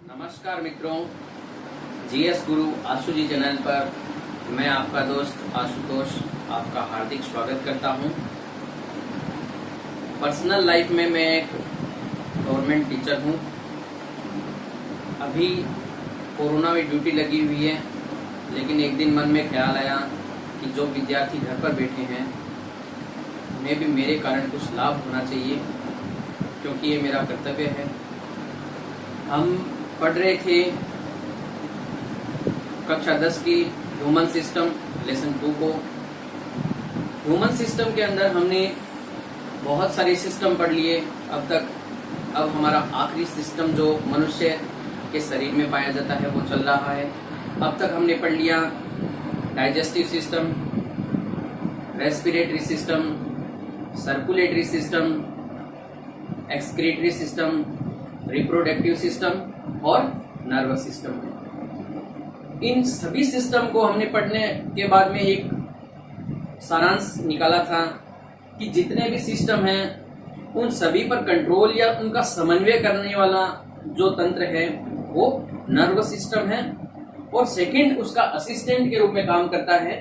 नमस्कार मित्रों, जीएस गुरु आशु जी चैनल पर मैं आपका दोस्त आशुतोष आपका हार्दिक स्वागत करता हूं। पर्सनल लाइफ में मैं एक गवर्नमेंट टीचर हूं। अभी कोरोना में ड्यूटी लगी हुई है, लेकिन एक दिन मन में ख्याल आया कि जो विद्यार्थी घर पर बैठे हैं उन्हें भी मेरे कारण कुछ लाभ होना चाहिए, क्योंकि ये मेरा कर्तव्य है। हम पढ़ रहे थे कक्षा 10 की ह्यूमन सिस्टम लेसन 2 को। ह्यूमन सिस्टम के अंदर हमने बहुत सारे सिस्टम पढ़ लिए अब तक। अब हमारा आखिरी सिस्टम जो मनुष्य के शरीर में पाया जाता है वो चल रहा है। अब तक हमने पढ़ लिया digestive system, respiratory system, circulatory system, excretory system, reproductive system और नर्वस सिस्टम। इन सभी सिस्टम को हमने पढ़ने के बाद में एक सारांश निकाला था कि जितने भी सिस्टम हैं उन सभी पर कंट्रोल या उनका समन्वय करने वाला जो तंत्र है वो नर्वस सिस्टम है, और सेकंड उसका असिस्टेंट के रूप में काम करता है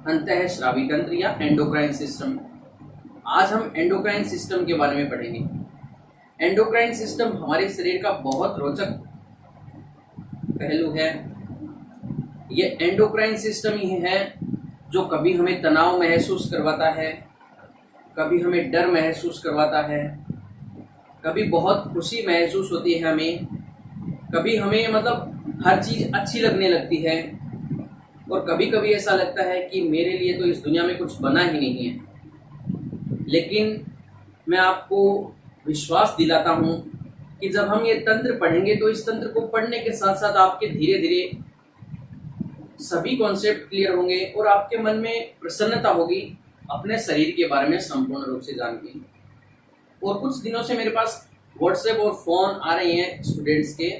अंतःस्रावी तंत्र या एंडोक्राइन सिस्टम। आज हम एंडोक्राइन सिस्टम के बारे में पढ़ेंगे। एंडोक्राइन सिस्टम हमारे शरीर का बहुत रोचक पहलू है। ये एंडोक्राइन सिस्टम ही है जो कभी हमें तनाव महसूस करवाता है, कभी हमें डर महसूस करवाता है, कभी बहुत खुशी महसूस होती है हमें, कभी हमें मतलब हर चीज अच्छी लगने लगती है, और कभी कभी ऐसा लगता है कि मेरे लिए तो इस दुनिया में कुछ बना ही नहीं है। लेकिन मैं आपको विश्वास दिलाता हूं कि जब हम ये तंत्र पढ़ेंगे तो इस तंत्र को पढ़ने के साथ साथ आपके धीरे धीरे सभी कॉन्सेप्ट क्लियर होंगे और आपके मन में प्रसन्नता होगी अपने शरीर के बारे में संपूर्ण रूप से जान के। और कुछ दिनों से मेरे पास व्हाट्सएप और फोन आ रहे हैं स्टूडेंट्स के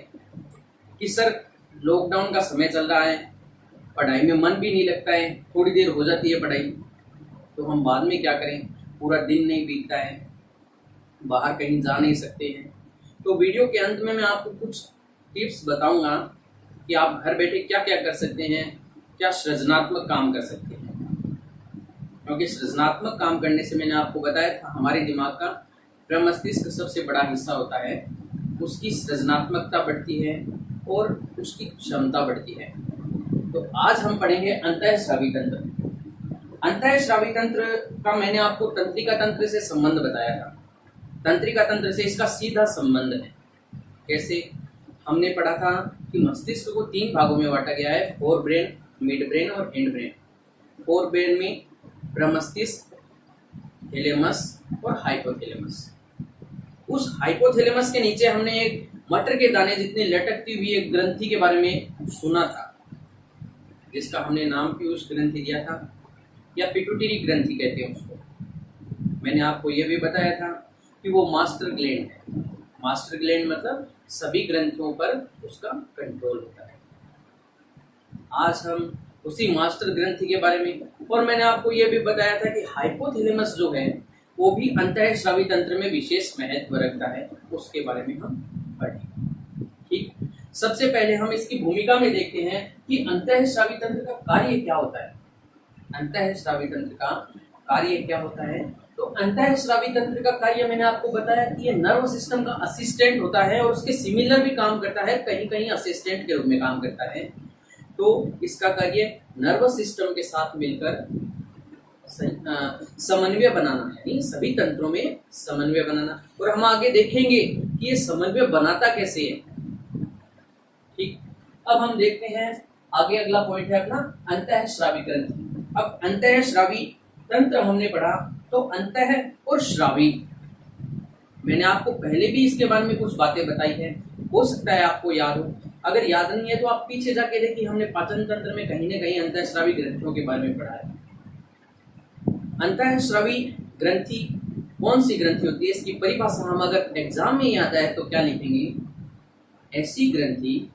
कि सर लॉकडाउन का समय चल रहा है, पढ़ाई में मन भी नहीं लगता है, थोड़ी देर हो जाती है पढ़ाई तो हम बाद में क्या करें, पूरा दिन नहीं बीतता है, बाहर कहीं जा नहीं सकते हैं। तो वीडियो के अंत में मैं आपको कुछ टिप्स बताऊंगा कि आप घर बैठे क्या क्या कर सकते हैं, क्या सृजनात्मक काम कर सकते हैं। क्योंकि सृजनात्मक काम करने से मैंने आपको बताया था हमारे दिमाग का प्रमस्तिष्क सबसे बड़ा हिस्सा होता है, उसकी सृजनात्मकता बढ़ती है और उसकी क्षमता बढ़ती है। तो आज हम पढ़ेंगे अंतःस्रावी तंत्र। अंतःस्रावी तंत्र का मैंने आपको तंत्रिका तंत्र से संबंध बताया था। तंत्रिका तंत्र से इसका सीधा संबंध है। कैसे? हमने पढ़ा था कि मस्तिष्क को 3 भागों में बांटा गया है, फोर ब्रेन, मिड ब्रेन और एंड ब्रेन। फोर ब्रेन में प्रमस्तिष्क, थैलेमस और हाइपोथैलेमस। उस हाइपोथैलेमस के नीचे हमने एक मटर के दाने जितनी लटकती हुई एक ग्रंथि के बारे में सुना था, जिसका हमने नाम पीयूष ग्रंथि दिया था या पिट्यूटरी ग्रंथि कहते हैं उसको। मैंने आपको यह भी बताया था कि वो मास्टर ग्लैंड है। मास्टर ग्लैंड मतलब सभी ग्रंथियों पर उसका कंट्रोल होता है। आज हम उसी मास्टर ग्रंथि के बारे में, और मैंने आपको यह भी बताया था कि हाइपोथैलेमस जो है वो भी अंतःस्रावी तंत्र में विशेष महत्व रखता है, उसके बारे में हम पढ़ेंगे। ठीक, सबसे पहले हम इसकी भूमिका में देखते हैं कि अंतःस्रावी तंत्र का कार्य क्या होता है। अंतःस्रावी तंत्र का कार्य क्या होता है? तो अंतःस्रावी तंत्र का कार्य मैंने आपको बताया कि ये नर्व सिस्टम का असिस्टेंट होता है और उसके सिमिलर भी काम करता है, कहीं कहीं असिस्टेंट के रूप में काम करता है। तो इसका कार्य नर्व सिस्टम के साथ मिलकर समन्वय बनाना है, यानी सभी तंत्रों में समन्वय बनाना। और हम आगे देखेंगे कि ये समन्वय बनाता कैसे है। ठीक, अब हम देखते हैं आगे। अगला पॉइंट है अपना अंतःस्रावी ग्रंथि। अब अंतःस्रावी तंत्र हमने पढ़ा, तो अंतः और श्रावी मैंने आपको पहले भी इसके बारे में कुछ बातें बताई है, हो सकता है आपको याद हो। अगर याद नहीं है तो आप पीछे जाके देखिए, हमने पाचन तंत्र में कहीं न कहीं अंतःस्रावी ग्रंथियों के बारे में पढ़ा है। अंतःस्रावी ग्रंथि कौन सी ग्रंथि होती है, इसकी परिभाषा हम अगर एग्जाम में आता है तो क्या लिखेंगे? ऐसी ग्रंथि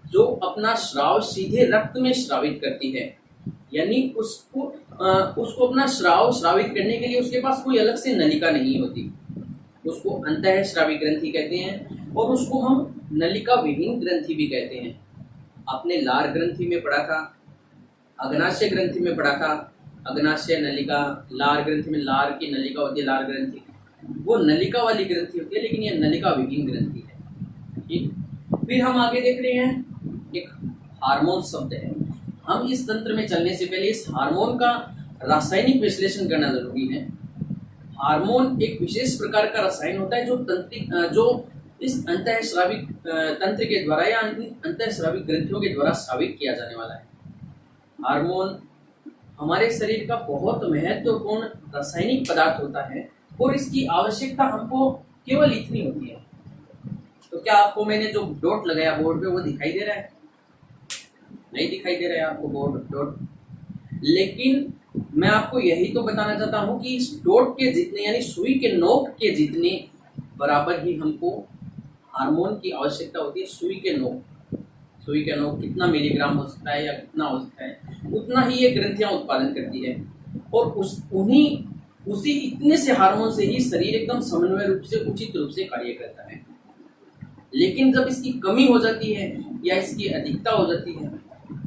जो अपना स्राव सीधे रक्त में स्रावित करती है, यानी उसको अपना स्राव स्रावित करने के लिए उसके पास कोई अलग से नलिका नहीं होती। उसको अंतःस्रावी ग्रंथि कहते हैं और उसको हम नलिका विहीन ग्रंथि भी कहते हैं। आपने लार ग्रंथि में पढ़ा था, अग्नाशय ग्रंथि में पढ़ा था, अग्नाशय नलिका, लार ग्रंथि में लार की नलिका होती है, लार ग्रंथि वो नलिका वाली ग्रंथि होती है, लेकिन ये नलिका विहीन ग्रंथि है। ठीक, फिर हम आगे देख रहे हैं एक हार्मोन शब्द है। हम इस तंत्र में चलने से पहले इस हार्मोन का रासायनिक विश्लेषण करना जरूरी है। हार्मोन एक विशेष प्रकार का रसायन होता है जो इस अंतःस्राविक तंत्र के द्वारा या अंतःस्राविक ग्रंथियों के द्वारा स्रावित किया जाने वाला है। हार्मोन हमारे शरीर का बहुत महत्वपूर्ण रासायनिक पदार्थ होता है और इसकी आवश्यकता हमको केवल इतनी होती है। तो क्या आपको मैंने जो डॉट लगाया बोर्ड पे वो दिखाई दे रहा है? नहीं दिखाई दे रहा है आपको बोर्ड डॉट, लेकिन मैं आपको यही तो बताना चाहता हूं कि इस डॉट के जितने यानी सुई के नोक के जितने बराबर ही हमको हार्मोन की आवश्यकता होती है। सुई के नोक कितना मिलीग्राम हो सकता है या कितना हो सकता है, उतना ही ये ग्रंथियां उत्पादन करती है और उसी इतने से हार्मोन से ही शरीर एकदम समन्वय रूप से उचित रूप से कार्य करता है। लेकिन जब इसकी कमी हो जाती है या इसकी अधिकता हो जाती है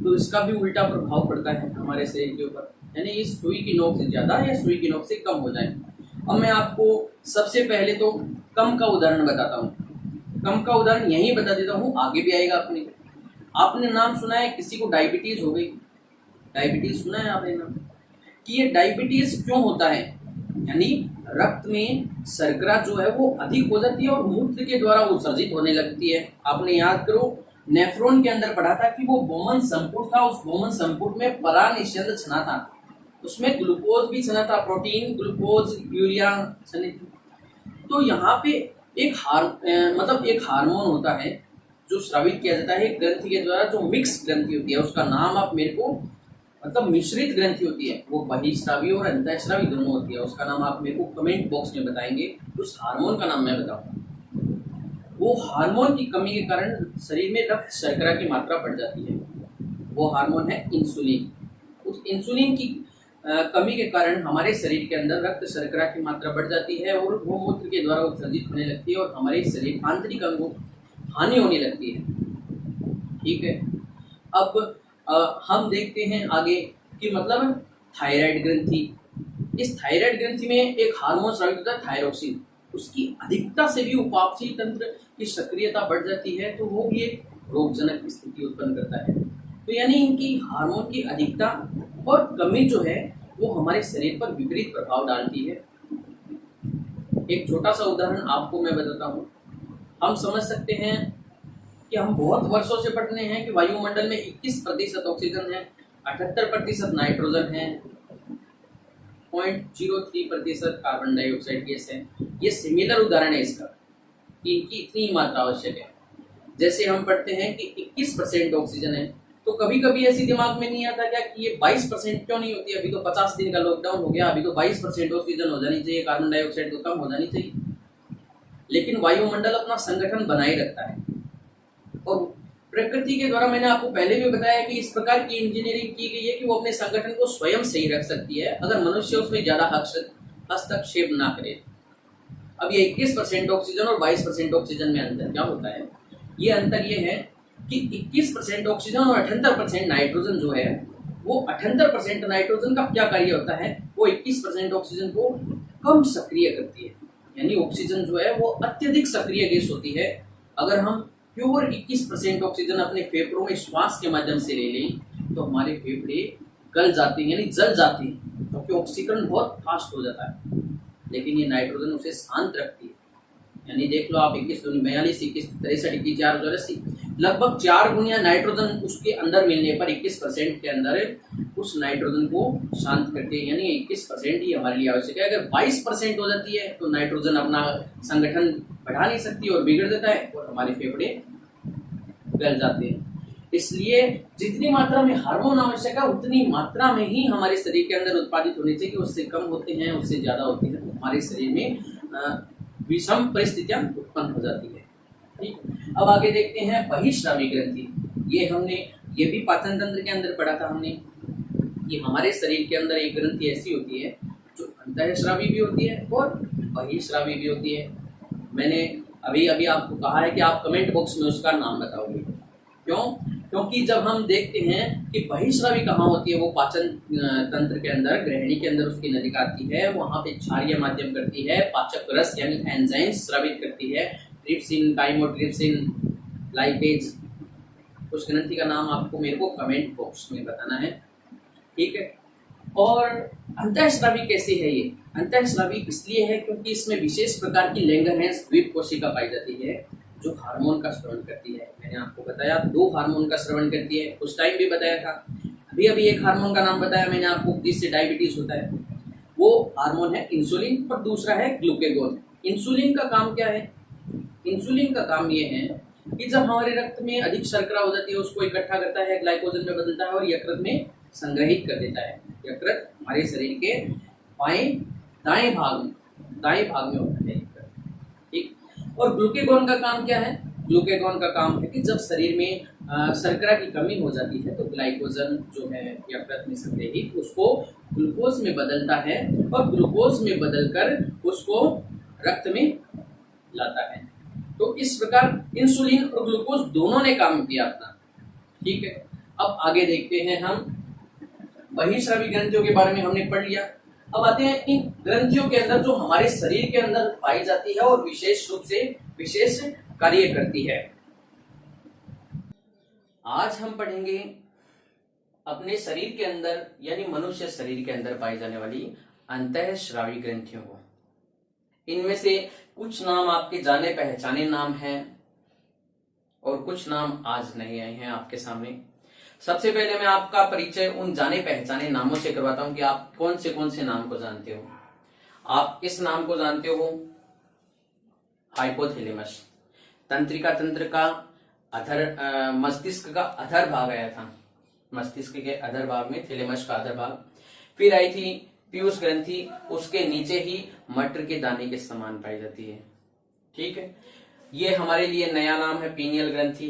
तो इसका भी उल्टा प्रभाव पड़ता है हमारे शरीर के ऊपर, यानी इस सुई की नोक से ज्यादा या सुई की नोक से कम हो जाए। अब मैं आपको सबसे पहले तो कम का उदाहरण बताता हूँ। कम का उदाहरण यही बता देता हूँ, आगे भी आएगा। आपने नाम सुना है किसी को डायबिटीज हो गई? डायबिटीज सुना है आपने नाम? कि ये डायबिटीज क्यों होता है? यानी रक्त में शर्करा जो है वो अधिक हो जाती है और मूत्र के द्वारा उत्सर्जित होने लगती है। आपने याद करो नेफ्रॉन के अंदर पढ़ा था कि वो बोमन संपुट था, उस बोमन संपुट में परानिषेध छना था, उसमें ग्लूकोज भी छना था, प्रोटीन, ग्लूकोज, यूरिया छने। तो यहाँ पे एक हार्मोन होता है जो स्रावित किया जाता है ग्रंथि के द्वारा, जो मिक्स ग्रंथि होती है। उसका नाम आप मेरे को मिश्रित ग्रंथि होती है, वो बहिस्रावी और अंतःस्रावी दोनों होती है। उसका नाम आप मेरे को कमेंट बॉक्स में बताएंगे, उस हार्मोन का नाम मैं बताऊंगा। वो हार्मोन की कमी के कारण शरीर में रक्त शर्करा की मात्रा बढ़ जाती है। वो हार्मोन है इंसुलिन। उस इंसुलिन की कमी के कारण हमारे शरीर के अंदर रक्त शर्करा की मात्रा बढ़ जाती है और वो मूत्र के द्वारा उत्सर्जित होने लगती है और हमारे शरीर आंतरिक अंगों हानि होने लगती है। ठीक है, अब हम देखते हैं आगे कि मतलब थायराइड ग्रंथि। इस थायराइड ग्रंथि में एक हार्मोन स्रावित होता है थायरोक्सिन, उसकी अधिकता से भी उपापचयी तंत्र की सक्रियता बढ़ जाती है, तो वो भी एक रोगजनक स्थिति उत्पन्न करता है। तो यानी इनकी हार्मोन की अधिकता और कमी जो है वो हमारे शरीर पर विपरीत प्रभाव डालती है। एक छोटा सा उदाहरण आपको मैं बताता हूँ। हम समझ सकते हैं कि हम बहुत वर्षों से पढ़ने हैं कि वायुमंडल में 21% ऑक्सीजन है, 78% नाइट्रोजन है, 0.03% कार्बन डाइऑक्साइड गैस है। ये सिमिलर उदाहरण है इसका कि इनकी इतनी ही मात्रा आवश्यक है। जैसे हम पढ़ते हैं कि 21% ऑक्सीजन है, तो कभी कभी ऐसी दिमाग में नहीं आता क्या कि ये 22% क्यों नहीं होती? अभी तो 50 दिन का लॉकडाउन हो गया, अभी तो 22% ऑक्सीजन हो जानी चाहिए, कार्बन डाइऑक्साइड तो कम हो जानी चाहिए। लेकिन वायुमंडल अपना संगठन बनाए रखता है और प्रकृति के द्वारा मैंने आपको पहले भी बताया कि इस प्रकार की इंजीनियरिंग की गई है कि वो अपने संगठन को स्वयं सही रख सकती है अगर मनुष्य उसमें ज्यादा हस्तक्षेप ना करे। अब ये 21% ऑक्सीजन और 22% ऑक्सीजन में अंतर क्या होता है? ये अंतर ये है कि 21% ऑक्सीजन और 78% नाइट्रोजन जो है, वो 78% नाइट्रोजन का क्या कार्य होता है? वो 21% ऑक्सीजन को कम सक्रिय करती है। यानी ऑक्सीजन जो है वो अत्यधिक सक्रिय गैस होती है। अगर हम प्योर 21% ऑक्सीजन अपने फेफड़ों में श्वास के माध्यम से ले लें तो हमारे फेफड़े गल जाते हैं, यानी जल जाते हैं, क्योंकि ऑक्सीकरण बहुत फास्ट हो जाता है। लेकिन ये नाइट्रोजन उसे शांत रखती है। यानी देख लो आप 21 दूनी 42, 21 63, 21 4 84, लगभग 4 गुना नाइट्रोजन उसके अंदर मिलने पर 21% के अंदर उस नाइट्रोजन को शांत करते हैं। यानी 21% ही हमारे लिए आवश्यक है। अगर 22% हो जाती है तो नाइट्रोजन अपना संगठन बढ़ा नहीं सकती और बिगड़ देता है और हमारे फेफड़े गल जाते हैं। इसलिए जितनी मात्रा में हार्मोन आवश्यक है उतनी मात्रा में ही हमारे शरीर के अंदर उत्पादित होने चाहिए। उससे कम होते हैं, उससे ज्यादा होते हैं तो हमारे शरीर में विषम परिस्थितियां उत्पन्न हो जाती है। ठीक, अब आगे देखते हैं बहिस्रावी ग्रंथि। ये भी पाचन तंत्र के अंदर पढ़ा था हमने कि हमारे शरीर के अंदर एक ग्रंथि ऐसी होती है जो अंतःस्रावी भी होती है और बहिस्रावी भी होती है। मैंने अभी अभी आपको कहा है कि आप कमेंट बॉक्स में उसका नाम बताओगे। क्यों? क्योंकि जब हम देखते हैं कि बहिस्रावी कहाँ होती है, वो पाचन तंत्र के अंदर, गृहिणी के अंदर उसकी नलिका आती है, वहां पे क्षारीय माध्यम करती है, पाचक रस यानी एंजाइम्स स्रावित करती है, ट्रिप्सिन, काइमोट्रिप्सिन, लाइपेज। उस ग्रंथि का नाम आपको मेरे को कमेंट बॉक्स में बताना है, ठीक है। और अंतःस्रावी कैसी है ये? अंतःस्रावी इसलिए है क्योंकि इसमें विशेष प्रकार की लैंगरहैंस द्वीप कोशिका पाई जाती है जो हार्मोन का स्रवण करती है। मैंने आपको बताया 2 हार्मोन का स्रवण करती है, उस टाइम भी बताया था। अभी अभी एक हार्मोन का नाम बताया मैंने आपको जिससे डायबिटीज होता है, वो हार्मोन है इंसुलिन, और दूसरा है ग्लूकेगोन। इंसुलिन का काम क्या है? इंसुलिन का काम ये है कि जब हमारे रक्त में अधिक शर्करा हो जाती है, उसको इकट्ठा करता है, ग्लाइकोजन में बदलता है और यकृत में संग्रहित कर देता है। यकृत हमारे शरीर के दाएं भाग में होता है यकृत, ठीक। और ग्लूकेगॉन का काम क्या है? ग्लूकेगॉन का काम है कि जब शरीर में शर्करा की कमी हो जाती है तो ग्लाइकोजन जो है यकृत में संग्रहित, उसको ग्लूकोज में बदलता है और ग्लूकोज में बदलकर उसको रक्त में लाता है। तो इस प्रकार इंसुलिन और ग्लूकोज दोनों ने काम किया अपना, ठीक है। अब आगे देखते हैं हम, बहिस्रावी ग्रंथियों के बारे में हमने पढ़ लिया। अब आते हैं इन ग्रंथियों के अंदर जो हमारे शरीर के अंदर पाई जाती है और विशेष रूप से विशेष कार्य करती है। आज हम पढ़ेंगे अपने शरीर के अंदर यानी मनुष्य शरीर के अंदर पाई जाने वाली अंतःस्रावी ग्रंथियों को। इनमें से कुछ नाम आपके जाने पहचाने नाम हैं और कुछ नाम आज नहीं आए हैं आपके सामने। सबसे पहले मैं आपका परिचय उन जाने पहचाने नामों से करवाता हूं कि आप कौन से नाम को जानते हो। आप इस नाम को जानते हो, हाइपोथैलेमस। तंत्रिका तंत्र का अधर मस्तिष्क का अधर भाग आया था, मस्तिष्क के अधर भाग में थैलेमस का अधर भाग। फिर आई थी पीयूष ग्रंथि, उसके नीचे ही मटर के दाने के समान पाई जाती है, ठीक है। ये हमारे लिए नया नाम है पीनियल ग्रंथि।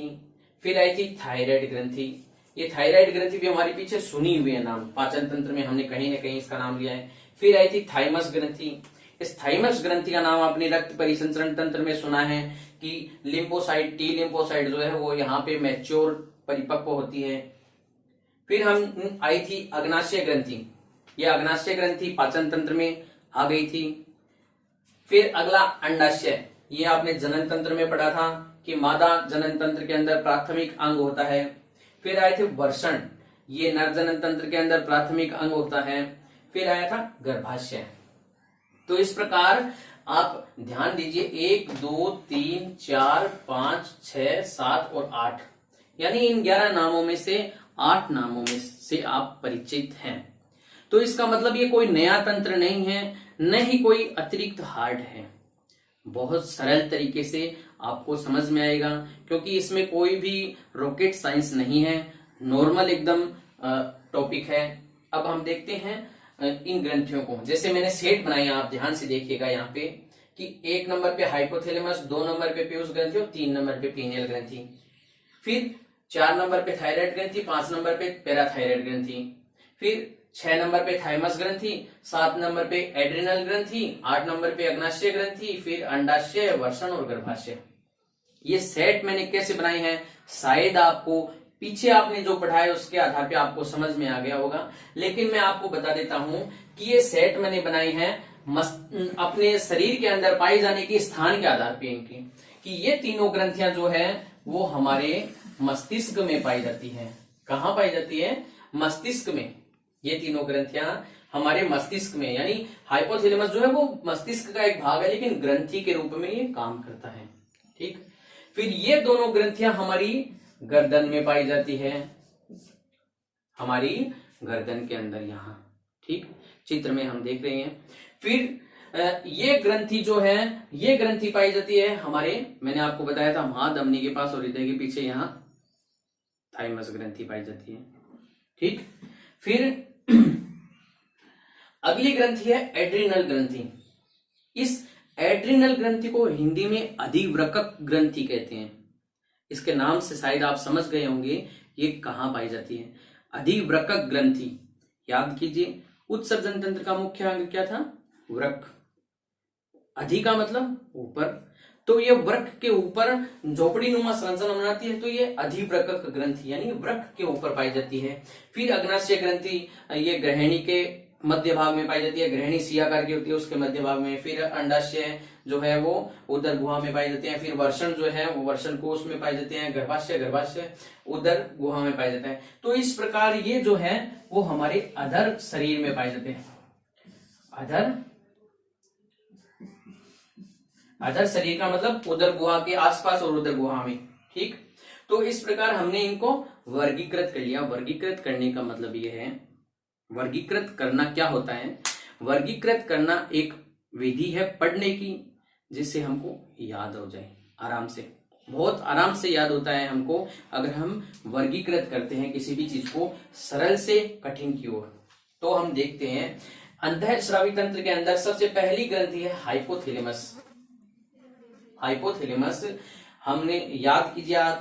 फिर आई थी थायराइड ग्रंथि। ये थायराइड ग्रंथि भी हमारे पीछे सुनी हुई है नाम, पाचन तंत्र में हमने कहीं ना कहीं इसका नाम लिया है। फिर आई थी थाइमस ग्रंथि। इस थाइमस ग्रंथि का नाम आपने रक्त परिसंचरण तंत्र में सुना है कि लिम्फोसाइट, टी लिम्फोसाइट जो है वो यहाँ पे मैच्योर परिपक्व होती है। फिर हम आई थी अग्नाशय ग्रंथि। यह अग्नाशय ग्रंथि पाचन तंत्र में आ गई थी। फिर अगला अंडाशय, ये आपने जनन तंत्र में पढ़ा था कि मादा जनन तंत्र के अंदर प्राथमिक अंग होता है। फिर आए थे वर्षण, ये नर जनन तंत्र के अंदर प्राथमिक अंग होता है। फिर आया था गर्भाशय। तो इस प्रकार आप ध्यान दीजिए 1 2 3 4 5 6 7 और 8, यानी इन 11 नामों में से 8 नामों में से आप परिचित हैं। तो इसका मतलब ये कोई नया तंत्र नहीं है, न ही कोई अतिरिक्त हार्ड है। बहुत सरल तरीके से आपको समझ में आएगा क्योंकि इसमें कोई भी रॉकेट साइंस नहीं है, नॉर्मल एकदम टॉपिक है। अब हम देखते हैं इन ग्रंथियों को। जैसे मैंने सेट बनाया, आप ध्यान से देखिएगा यहाँ पे कि 1 नंबर पे हाइपोथैलेमस, 2 नंबर पे पीयूष ग्रंथि और 3 नंबर पे पीनियल ग्रंथि। फिर 4 नंबर पे थायराइड ग्रंथि, 5 नंबर पे पैराथायराइड ग्रंथि। फिर 6 नंबर पे थाइमस ग्रंथि, 7 नंबर पे एड्रिनल ग्रंथि, 8 नंबर पे अग्नाशय ग्रंथि, फिर अंडाशय, वर्षण और गर्भाशय। ये सेट मैंने कैसे बनाई है, शायद आपको पीछे आपने जो पढ़ा है उसके आधार पे आपको समझ में आ गया होगा, लेकिन मैं आपको बता देता हूं कि ये सेट मैंने बनाई है अपने शरीर के अंदर पाई जाने के स्थान के आधार पे इनकी, कि ये तीनों ग्रंथियां जो है वो हमारे मस्तिष्क में पाई जाती है। कहाँ पाई जाती है? मस्तिष्क में। ये तीनों ग्रंथियां हमारे मस्तिष्क में, यानी हाइपोथैलेमस जो है वो मस्तिष्क का एक भाग है लेकिन ग्रंथि के रूप में ये काम करता है, ठीक। फिर ये दोनों ग्रंथियां हमारी गर्दन में पाई जाती है, हमारी गर्दन के अंदर यहाँ, ठीक, चित्र में हम देख रहे हैं। फिर ये ग्रंथि जो है, ये ग्रंथि पाई जाती है हमारे, मैंने आपको बताया था महाधमनी के पास और हृदय के पीछे यहाँ थाइमस ग्रंथि पाई जाती है, ठीक। फिर अगली ग्रंथि है एड्रिनल ग्रंथि। इस एड्रिनल ग्रंथि को हिंदी में अधिवृक्क ग्रंथि कहते हैं। इसके नाम से शायद आप समझ गए होंगे ये कहां पाई जाती है। अधिवृक्क ग्रंथि, याद कीजिए, उत्सर्जन तंत्र का मुख्य अंग क्या था? वृक्क। अधि का मतलब ऊपर, तो ये वृक्क के ऊपर झोपड़ी नुमा संरचना बनाती है, तो ये अधिवृक्क ग्रंथि यानी वृक्क के ऊपर पाई जाती है। फिर अग्नाशय ग्रंथि ये ग्रहणी के मध्य भाग में पाई जाती है, ग्रहणी सी आकार की होती है उसके मध्य भाग में। फिर अंडाशय जो है वो उदर गुहा में पाई जाते हैं। फिर वर्षण जो है वो वर्षण कोश में पाए जाते हैं। गर्भाशय उदर गुहा में पाया जाता है। तो इस प्रकार ये जो है वो हमारे अधर शरीर में पाए जाते हैं, अधर शरीर का मतलब उदर गुहा के आसपास और उदर गुहा में। ठीक, तो इस प्रकार हमने इनको वर्गीकृत कर लिया। वर्गीकृत करने का मतलब ये है, वर्गीकृत करना क्या होता है, वर्गीकृत करना एक विधि है पढ़ने की जिससे हमको याद हो जाए आराम से, बहुत आराम से याद होता है हमको अगर हम वर्गीकृत करते हैं किसी भी चीज को सरल से कठिन की ओर। तो हम देखते हैं अंतःस्रावी तंत्र के अंदर सबसे पहली ग्रंथि है हाइपोथैलेमस। हाइपोथैलेमस हमने याद कीजिए आप,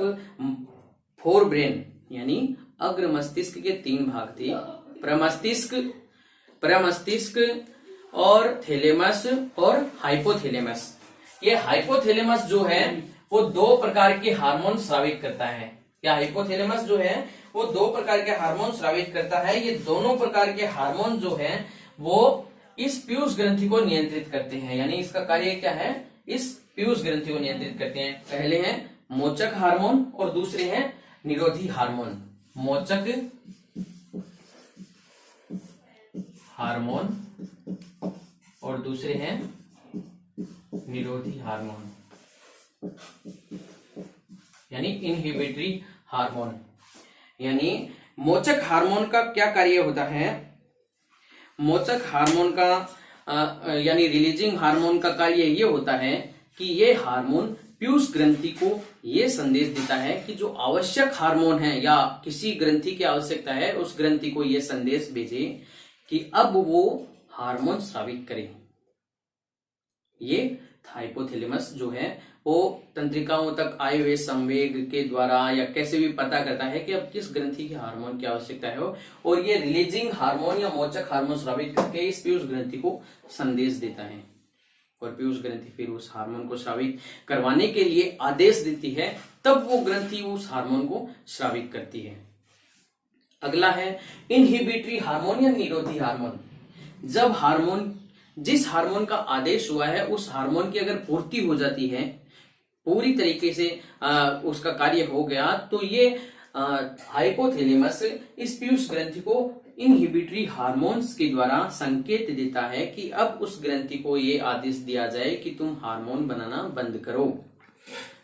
फोर ब्रेन यानी अग्र मस्तिष्क के 3 भाग थे, प्रमस्तिष्क और थैलेमस और हाइपोथैलेमस। ये हाइपोथैलेमस जो है वो 2 प्रकार के हार्मोन स्रावित करता है। क्या हाइपोथैलेमस जो है वो 2 प्रकार के हार्मोन स्रावित करता है। ये दोनों प्रकार के हार्मोन जो है वो इस पीयूष ग्रंथि को नियंत्रित करते हैं, यानी इसका कार्य क्या है, इस पीयूष ग्रंथि को नियंत्रित करते हैं। पहले है मोचक हार्मोन और दूसरे हैं निरोधी हार्मोन। मोचक हार्मोन और दूसरे हैं निरोधी हार्मोन यानी इनहिबिटरी हार्मोन। यानी मोचक हार्मोन का क्या कार्य होता है, मोचक हार्मोन का यानी रिलीजिंग हार्मोन का कार्य ये होता है कि ये हार्मोन पीयूष ग्रंथि को ये संदेश देता है कि जो आवश्यक हार्मोन है या किसी ग्रंथि की आवश्यकता है उस ग्रंथि को ये संदेश भेजे कि अब वो हार्मोन स्रावित करे। ये हाइपोथैलेमस जो है वो तंत्रिकाओं तक आए हुए संवेग के द्वारा या कैसे भी पता करता है कि अब किस ग्रंथि की हार्मोन की आवश्यकता है और ये रिलीजिंग हार्मोन या मोचक हार्मोन स्रावित करके इस पीयूष ग्रंथि को संदेश देता है और पीयूष ग्रंथि फिर उस हार्मोन को स्रावित करवाने के लिए आदेश देती है, तब वो ग्रंथि उस हार्मोन को स्रावित करती है। अगला है इनहिबिटरी हार्मोन या निरोधी हार्मोन। जब हार्मोन, जिस हार्मोन का आदेश हुआ है उस हार्मोन की अगर पूर्ति हो जाती है, पूरी तरीके से उसका कार्य हो गया, तो ये हाइपोथैलेमस इस पीयूष ग्रंथि को इनहिबिटरी हार्मोन्स के द्वारा संकेत देता है कि अब उस ग्रंथि को ये आदेश दिया जाए कि तुम हार्मोन बनाना बंद करो।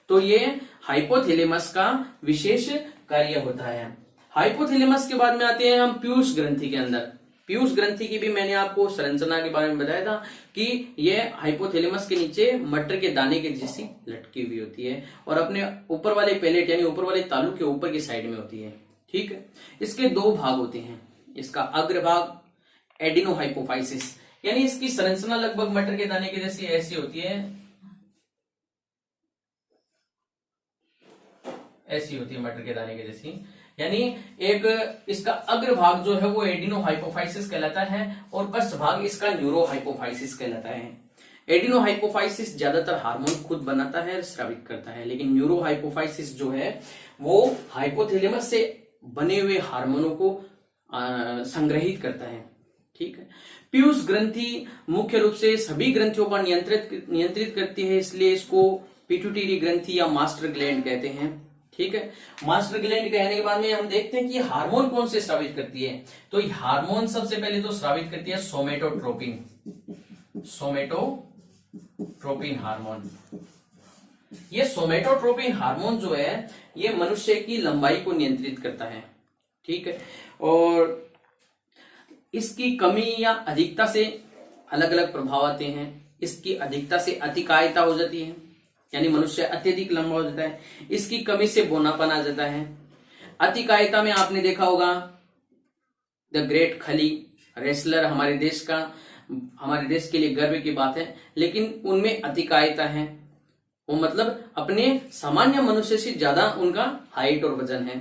तो ये हाइपोथैलेमस का विशेष कार्य होता है। हाइपोथैलेमस के बाद में आते हैं हम पीयूष ग्रंथि के अंदर। पीयूष ग्रंथि की भी मैंने आपको संरचना के बारे में बताया था कि ये हाइपोथैलेमस के नीचे मटर के दाने के जैसी लटकी हुई होती है और अपने ऊपर वाले पैलेट यानी ऊपर वाले तालु के ऊपर की साइड में होती है। ठीक है, इसके 2 भाग होते हैं। इसका अग्र भाग एडिनोहाइपोफाइसिस यानी इसकी संरचना लगभग मटर के दाने के जैसी ऐसी होती है, ऐसी होती है मटर के दाने के जैसी। यानी एक इसका अग्र भाग जो है वो एडिनोहाइपोफाइसिस कहलाता है और पश्च भाग इसका न्यूरोहाइपोफाइसिस कहलाता है। एडिनोहाइपोफाइसिस ज्यादातर हार्मोन खुद बनाता है, स्रावित करता है, लेकिन न्यूरोहाइपोफाइसिस जो है वो हाइपोथैलेमस से बने हुए हार्मोनों को संग्रहित करता है। ठीक है, पीयूष ग्रंथि मुख्य रूप से सभी ग्रंथियों पर नियंत्रित करती है, इसलिए इसको पिट्यूटरी ग्रंथि या मास्टर ग्लैंड कहते हैं। ठीक है, मास्टर ग्लैंड कहने के बाद में हम देखते हैं कि हार्मोन कौन से स्रावित करती है। तो ये हार्मोन सबसे पहले तो स्रावित करती है सोमेटोट्रोपिन, सोमेटोट्रोपिन हार्मोन। ये सोमेटोट्रोपिन हार्मोन जो है ये मनुष्य की लंबाई को नियंत्रित करता है। ठीक है, और इसकी कमी या अधिकता से अलग अलग प्रभाव आते हैं। इसकी अधिकता से अतिकायता हो जाती है, यानी मनुष्य अत्यधिक लंबा हो जाता है। इसकी कमी से बोनापन आ जाता है। अतिकायता में आपने देखा होगा द ग्रेट खली रेसलर, हमारे देश के लिए गर्व की बात है, लेकिन उनमें अतिकायता है। वो मतलब अपने सामान्य मनुष्य से ज्यादा उनका हाइट और वजन है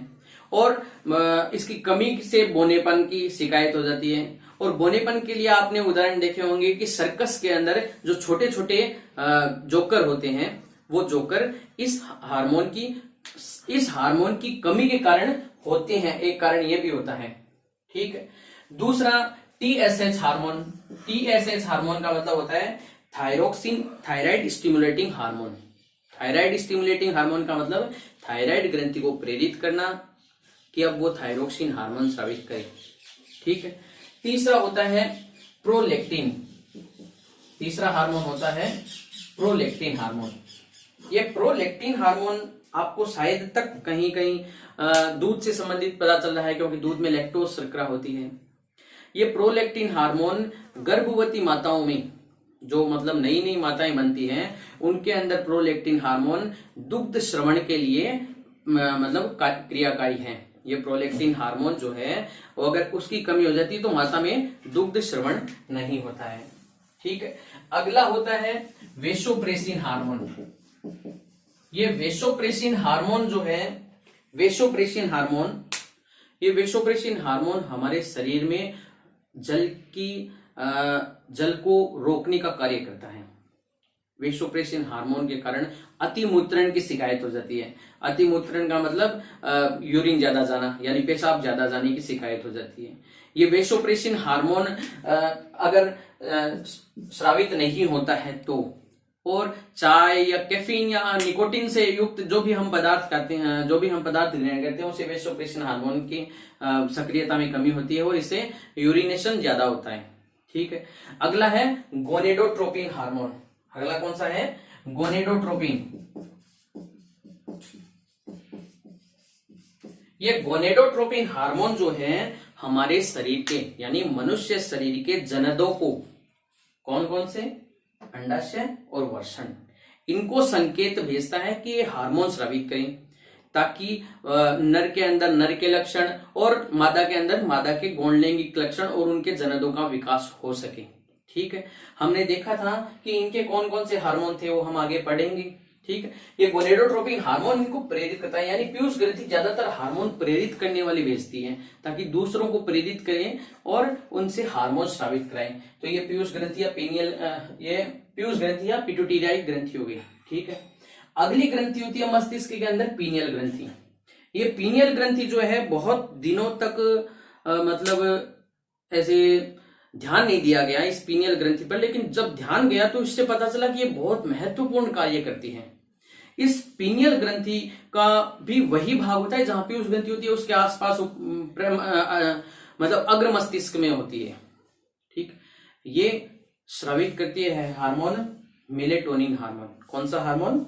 और इसकी कमी से बोनेपन की शिकायत हो जाती है। और बोनेपन के लिए आपने उदाहरण देखे होंगे कि सर्कस के अंदर जो छोटे छोटे जोकर होते हैं वो जोकर इस हार्मोन की कमी के कारण होते हैं। एक कारण ये भी होता है, ठीक है। दूसरा टीएसएच हार्मोन। टीएसएच हार्मोन का मतलब होता है thyroxine, thyroid stimulating hormone. Thyroid stimulating hormone का मतलब थायराइड ग्रंथि को प्रेरित करना कि अब वो थायरोक्सिन हार्मोन स्रावित करे, ठीक है। तीसरा होता है प्रोलेक्टिन। तीसरा हार्मोन होता है प्रोलेक्टिन हार्मोन। ये प्रोलेक्टिन हार्मोन आपको शायद तक कहीं कहीं दूध से संबंधित पता चल रहा है, क्योंकि दूध में लैक्टोज शर्करा होती है। ये प्रोलेक्टिन हार्मोन गर्भवती माताओं में, जो मतलब नई नई माताएं बनती हैं, उनके अंदर प्रोलेक्टिन हार्मोन दुग्ध श्रवण के लिए मतलब क्रियाकारी है। ये प्रोलेक्टिन हार्मोन जो है वो अगर उसकी कमी हो जाती है तो माता में दुग्ध श्रवण नहीं होता है, ठीक है। अगला होता है वेसोप्रेसिन हार्मोन। ये वेसोप्रेसिन हार्मोन जो है, वेसोप्रेसिन हार्मोन हमारे शरीर में जल को रोकने का कार्य करता है। वेसोप्रेसिन हार्मोन के कारण अतिमूत्रण की शिकायत हो जाती है। अतिमूत्रण का मतलब यूरिन ज्यादा जाना, यानी पेशाब ज्यादा जाने की शिकायत हो जाती है। ये वेसोप्रेसिन हार्मोन अगर स्रावित नहीं होता है तो, और चाय या कैफीन या निकोटीन से युक्त जो भी हम पदार्थ खाते हैं, जो भी हम पदार्थ ग्रहण करते हैं, उससे वेसोप्रेसिन हार्मोन की सक्रियता में कमी होती है और इससे यूरिनेशन ज्यादा होता है, ठीक है। अगला है गोनेडोट्रोपिन हार्मोन। अगला कौन सा है? गोनेडोट्रोपिन। ये गोनेडोट्रोपिन हार्मोन जो है हमारे शरीर के, यानी मनुष्य शरीर के जनदों को, कौन कौन से? अंडाशय और वर्षण, इनको संकेत भेजता है कि ये हार्मोन स्रावित करें, ताकि नर के अंदर नर के लक्षण और मादा के अंदर मादा के गौणलैंगिक लक्षण और उनके जनदों का विकास हो सके, ठीक है। हमने देखा था कि इनके कौन कौन से हार्मोन थे, वो हम आगे पढ़ेंगे, ठीक है। ये गोनेडोट्रोपिन हार्मोन इनको प्रेरित करता है, यानी पीयूष ग्रंथि ज्यादातर हार्मोन प्रेरित करने वाली भेजती है, ताकि दूसरों को प्रेरित करें और उनसे हार्मोन स्रावित कराएं। तो ये पीयूष ग्रंथि या पीनियल, ये पीयूष ग्रंथि या पिट्यूटरी ग्रंथि हो गई, ठीक है। अगली ग्रंथि होती है मस्तिष्क के अंदर पीनियल ग्रंथि। ये पीनियल ग्रंथि जो है बहुत दिनों तक मतलब ऐसे ध्यान नहीं दिया गया इस पीनियल ग्रंथि पर, लेकिन जब ध्यान गया तो इससे पता चला कि ये बहुत महत्वपूर्ण कार्य करती है। इस पीनियल ग्रंथि का भी वही भाग होता है जहां पीयूष ग्रंथि होती है, उसके आसपास मतलब अग्र मस्तिष्क में होती है, ठीक। ये स्रावित करती है हार्मोन मेलेटोनिन हार्मोन। कौन सा हार्मोन?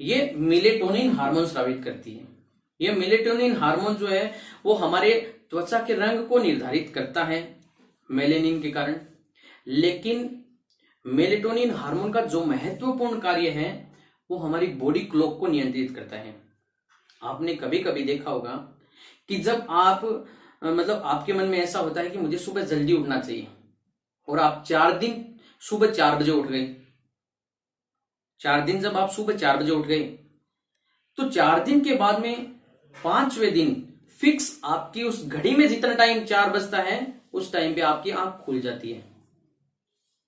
ये मेलेटोनिन हार्मोन स्रावित करती है। ये मेलेटोनिन हार्मोन जो है वो हमारे त्वचा के रंग को निर्धारित करता है मेलेनिन के कारण, लेकिन मेलेटोनिन हार्मोन का जो महत्वपूर्ण कार्य है वो हमारी बॉडी क्लॉक को नियंत्रित करता है। आपने कभी कभी देखा होगा कि जब आप मतलब आपके मन में ऐसा होता है कि मुझे सुबह जल्दी उठना चाहिए, और आप 4 दिन सुबह 4 बजे उठ गए, 4 दिन जब आप सुबह 4 बजे उठ गए, तो 4 दिन के बाद में 5वें दिन फिक्स आपकी उस घड़ी में जितना टाइम 4 बजता है उस टाइम पे आपकी आंख खुल जाती है।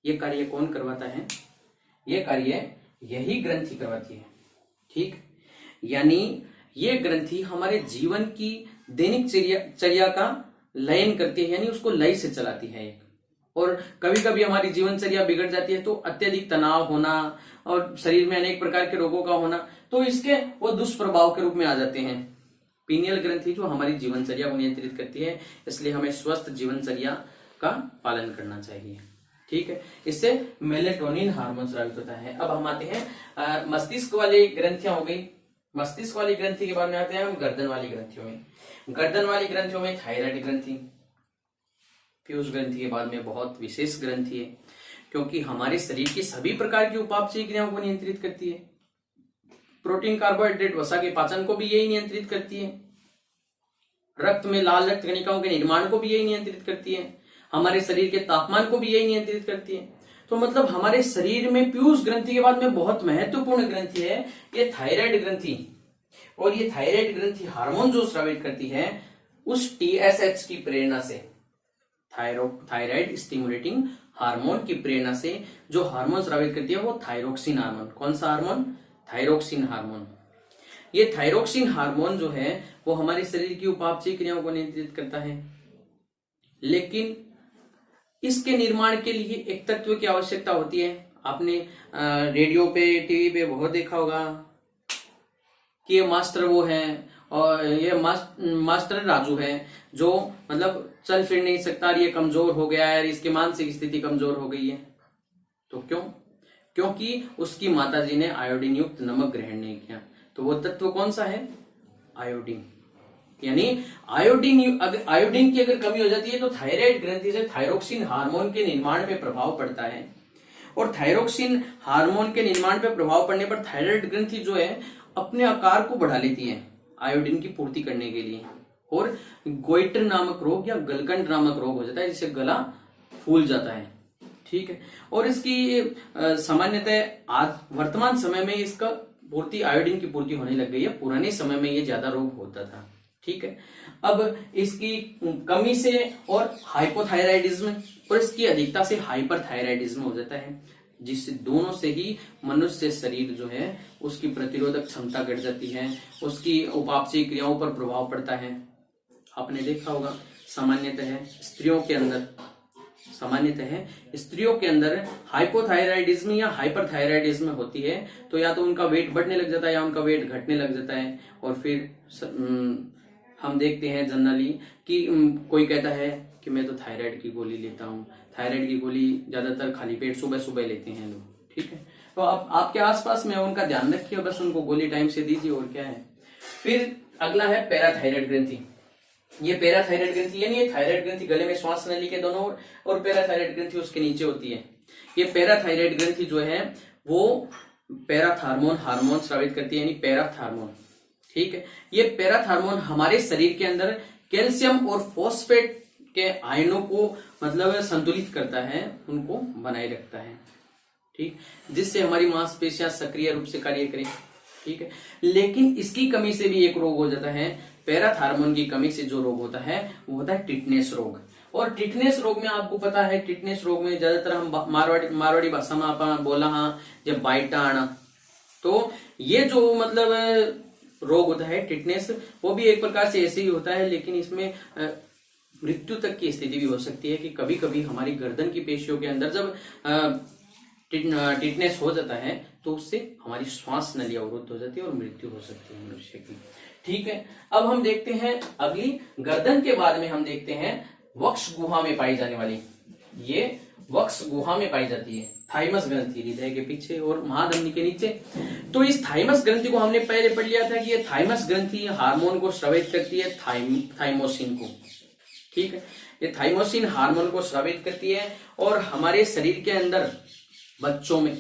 ये कार्य कौन करवाता है? ये कार्य यही ग्रंथि करवाती है, ठीक। यानी ये ग्रंथि हमारे जीवन की दैनिक चर्या का लयन करती है, यानी उसको लय से चलाती है एक। और कभी कभी हमारी जीवनचर्या बिगड़ जाती है तो अत्यधिक तनाव होना और शरीर में अनेक प्रकार के रोगों का होना, तो इसके वो दुष्प्रभाव के रूप में आ जाते हैं। पीनियल ग्रंथि जो हमारी जीवनचर्या को नियंत्रित करती है, इसलिए हमें स्वस्थ जीवनचर्या का पालन करना चाहिए, ठीक है। इससे मेलेटोनिन हार्मोन स्रावित होता है। अब हम आते हैं मस्तिष्क वाली ग्रंथियां हो गई। मस्तिष्क वाली ग्रंथि के बाद में आते हैं हम गर्दन वाली ग्रंथियों में। गर्दन वाली ग्रंथियों में थायराइड ग्रंथि पीयूष ग्रंथि के बाद में बहुत विशेष ग्रंथि है, क्योंकि हमारे शरीर की सभी प्रकार की उपापचयी क्रियाओं को नियंत्रित करती है। प्रोटीन, कार्बोहाइड्रेट, वसा के पाचन को भी यही नियंत्रित करती है। रक्त में लाल रक्त कणिकाओं के निर्माण को भी यही नियंत्रित करती है। हमारे शरीर के तापमान को भी यही नियंत्रित करती है। तो मतलब हमारे शरीर में पीयूष ग्रंथि के बाद में बहुत महत्वपूर्ण ग्रंथि है ये थायराइड ग्रंथि। और ये थायराइड ग्रंथि हार्मोन जो स्रावित करती है उस टीएसएच की प्रेरणा से, थायराइड स्टिमुलेटिंग हार्मोन की प्रेरणा से जो हार्मोन स्रावित करती है वो थायरोक्सिन हार्मोन। कौन सा हार्मोन? Thyroxine hormone. ये थायरोक्सिन हार्मोन जो है वो हमारे शरीर की उपापचयी क्रियाओं को नियंत्रित करता है, लेकिन इसके निर्माण के लिए एक तत्व की आवश्यकता होती है। आपने रेडियो पे, टीवी पे बहुत देखा होगा कि ये मास्टर वो है और ये मास्टर राजू है जो मतलब चल फिर नहीं सकता, ये कमजोर हो गया है, इसकी मानसिक स्थिति कमजोर हो गई है। तो क्यों? क्योंकि उसकी माताजी ने आयोडीन युक्त नमक ग्रहण नहीं किया। तो वो तत्व कौन सा है? आयोडीन। यानी अगर आयोडीन की अगर कमी हो जाती है तो थायराइड ग्रंथि से थायरोक्सिन हार्मोन के निर्माण पे प्रभाव पड़ता है, और थायरोक्सिन हार्मोन के निर्माण पे प्रभाव पड़ने पर थायराइड ग्रंथि जो है अपने आकार को बढ़ा लेती है आयोडीन की पूर्ति करने के लिए, और गोइटर नामक रोग या गलकंड नामक रोग हो जाता है, जिससे गला फूल जाता है। ठीक है। और इसकी सामान्यतः आज वर्तमान समय में इसका पूर्ति, आयोडीन की पूर्ति होने लग गई है। पुराने समय में ये ज्यादा रोग होता था। ठीक है। अब इसकी कमी से और हाइपोथायराइडिज्म और इसकी अधिकता से हाइपरथायराइडिज्म हो जाता है, जिससे दोनों से ही मनुष्य शरीर जो है उसकी प्रतिरोधक क्षमता घट जाती है, उसकी उपापचयी क्रियाओं पर प्रभाव पड़ता है। आपने देखा होगा सामान्यतः स्त्रियों के अंदर हाइपोथायराइडिज्म या हाइपरथायराइडिज्म होती है, तो या तो उनका वेट बढ़ने लग जाता है या उनका वेट घटने लग जाता है। और फिर हम देखते हैं जनरली कि कोई कहता है कि मैं तो थायराइड की गोली लेता हूँ। थायराइड की गोली ज्यादातर खाली पेट सुबह सुबह लेते हैं लोग। ठीक है। तो आप आपके आसपास में उनका ध्यान रखिए, बस उनको गोली टाइम से दीजिए, और क्या है। फिर अगला है पैराथायराइड ग्रंथि। ये पैराथायराइड ग्रंथि यानी ये थायराइड ग्रंथि गले में श्वास नली के दोनों ओर, और पैराथायराइड ग्रंथि उसके नीचे होती है। ये पैराथायराइड ग्रंथि जो है वो पैराथार्मोन हार्मोन स्रावित करती है, यानी पैराथार्मोन। ठीक है। ये पैराथार्मोन हमारे शरीर के अंदर कैल्शियम और फॉस्फेट के आयनों को मतलब संतुलित करता है, उनको बनाए रखता है। ठीक, जिससे हमारी मांसपेशियां सक्रिय रूप से कार्य करें। ठीक है। लेकिन इसकी कमी से भी एक रोग हो जाता है। पैराथार्मोन की कमी से जो रोग होता है वो होता है टिटनेस रोग। और टिटनेस रोग में आपको पता है, टिटनेस रोग में ज्यादातर हम मारवाड़ी भाषा में आप बोला हाँ जब बाइटा आना, तो ये जो मतलब रोग होता है टिटनेस, वो भी एक प्रकार से ऐसे ही होता है, लेकिन इसमें मृत्यु तक की स्थिति भी हो सकती है कि कभी कभी हमारी गर्दन की पेशियों के अंदर जब टिटनेस हो जाता है तो उससे हमारी श्वास नली अवरुद्ध हो जाती है और मृत्यु हो सकती है मनुष्य की। ठीक है। अब हम देखते हैं अगली, गर्दन के बाद में हम देखते हैं वक्ष गुहा में पाई जाने वाली, ये वक्ष गुहा में पाई जाती है थाइमस ग्रंथि, हृदय के पीछे और महाधमनी के नीचे। तो इस थाइमस ग्रंथि को हमने पहले पढ़ लिया था कि ये थाइमस ग्रंथि हार्मोन को स्रावित करती है, थाइमोसिन को। ठीक है। ये थाइमोसिन हार्मोन को स्रावित करती है और हमारे शरीर के अंदर बच्चों में,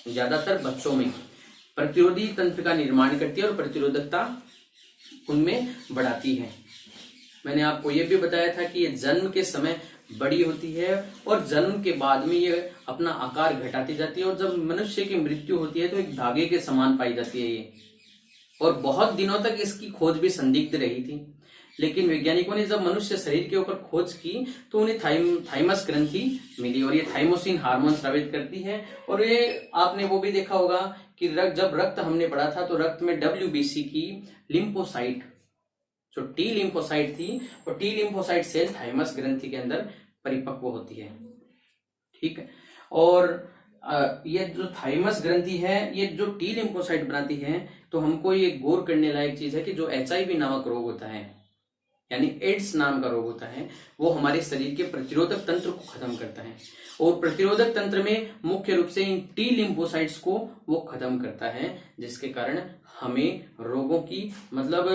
ज्यादातर बच्चों में प्रतिरोधी तंत्र का निर्माण करती है और प्रतिरोधकता उनमें बढ़ाती है। मैंने आपको यह भी बताया था कि ये जन्म के समय बड़ी होती है और जन्म के बाद में ये अपना आकार घटाती जाती है, और जब मनुष्य की मृत्यु होती है तो एक धागे के समान पाई जाती है ये। और बहुत दिनों तक इसकी खोज भी संदिग्ध रही थी, लेकिन वैज्ञानिकों ने जब मनुष्य शरीर के ऊपर खोज की तो उन्हें थाइमस ग्रंथि मिली, और ये थाइमोसिन हार्मोन स्रावित करती है। और ये आपने वो भी देखा होगा कि जब रक्त हमने पढ़ा था तो रक्त में WBC की लिम्फोसाइट, जो टी लिम्फोसाइट थी, वो टी लिम्फोसाइट सेल थाइमस ग्रंथि के अंदर परिपक्व होती है। ठीक है। और ये जो थाइमस ग्रंथि है, ये जो टी लिम्फोसाइट बनाती है, तो हमको ये गौर करने लायक चीज है कि जो HIV नामक रोग होता है, यानी एड्स नाम का रोग होता है, वो हमारे शरीर के प्रतिरोधक तंत्र को खत्म करता है। और प्रतिरोधक तंत्र में मुख्य रूप से इन टी लिम्फोसाइट्स को वो खत्म करता है, जिसके कारण हमें रोगों की मतलब